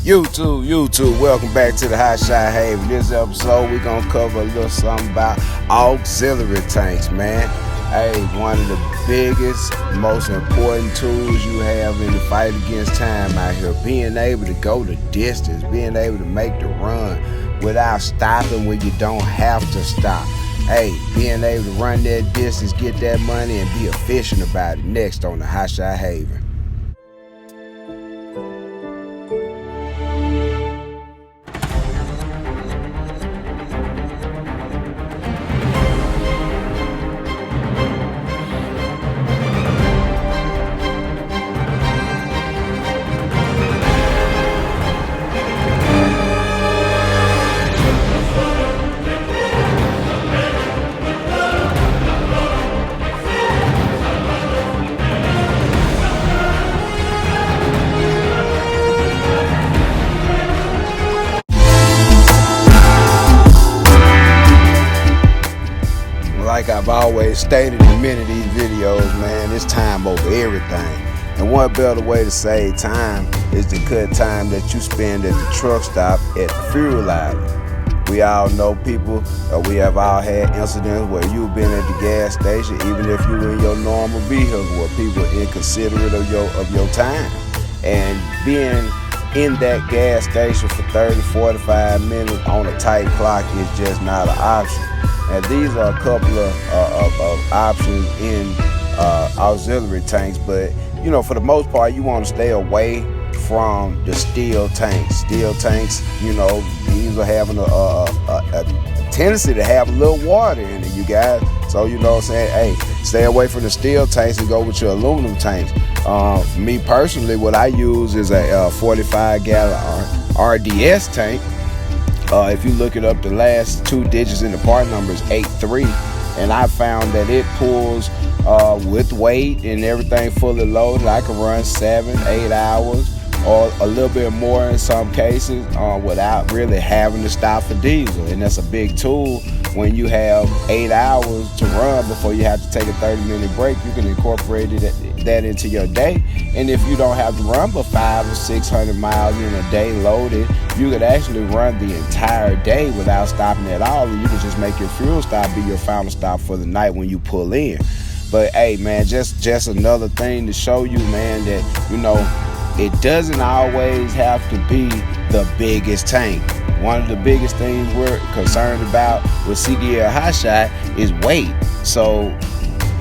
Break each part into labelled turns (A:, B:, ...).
A: YouTube, welcome back to the Hotshot Haven. This episode, we're going to cover a little something about auxiliary tanks, man. Hey, one of the biggest, most important tools you have in the fight against time out here. Being able to go the distance, being able to make the run without stopping when you don't have to stop. Hey, being able to run that distance, get that money, and be efficient about it. Next on the Hotshot Haven. Like I've always stated in many of these videos, man, it's time over everything. And one better way to save time is to cut time that you spend at the truck stop at the fuel island. We all know people, we have all had incidents where you've been at the gas station, even if you're in your normal vehicle, where people are inconsiderate of your time. And being in that gas station for 30-45 minutes on a tight clock is just not an option. And these are a couple of options in auxiliary tanks, but you know, for the most part, you want to stay away from the steel tanks. Steel tanks, you know, these are having a tendency to have a little water in it, you guys. So you know what I'm saying, hey, stay away from the steel tanks and go with your aluminum tanks. Me personally, what I use is a 45-gallon RDS tank. If you look it up, the last two digits in the part number is 83, and I found that it pulls with weight and everything fully loaded. I can run 7-8 hours or a little bit more in some cases without really having to stop for diesel. And that's a big tool. When you have 8 hours to run before you have to take a 30-minute break, you can incorporate that into your day. And if you don't have to run but 500 or 600 miles in a day loaded, you could actually run the entire day without stopping at all. And you can just make your fuel stop be your final stop for the night when you pull in. But hey, man, just another thing to show you, man, that, you know, it doesn't always have to be the biggest tank. One of the biggest things we're concerned about with CDL Hotshot is weight. So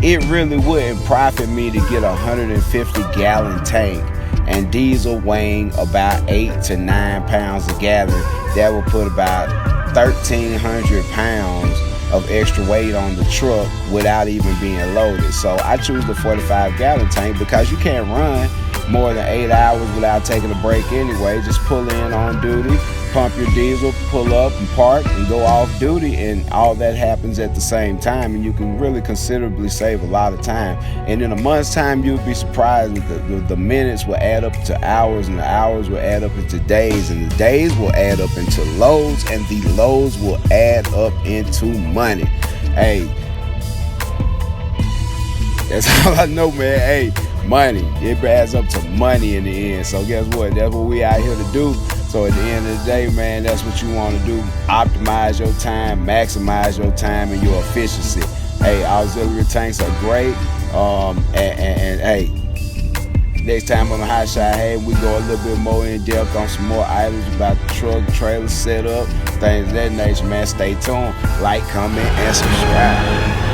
A: it really wouldn't profit me to get a 150-gallon tank and diesel weighing about 8 to 9 pounds a gallon. That would put about 1,300 pounds of extra weight on the truck without even being loaded. So I choose the 45-gallon tank because you can't run more than 8 hours without taking a break anyway. Just pull in on duty, pump your diesel, pull up and park and go off duty, and all that happens at the same time, and you can really considerably save a lot of time. And in a month's time, you'll be surprised that the minutes will add up to hours, and the hours will add up into days, and the days will add up into loads, and the loads will add up into money. Hey, that's all I know, man. Hey, money, it adds up to money in the end. So guess what? That's what we out here to do. So at the end of the day, man, that's what you want to do. Optimize your time, maximize your time and your efficiency. Hey, auxiliary tanks are great. And hey, next time on the Hotshot, hey, we go a little bit more in depth on some more items about the truck, trailer setup, things of that nature, man. Stay tuned. Like, comment, and subscribe.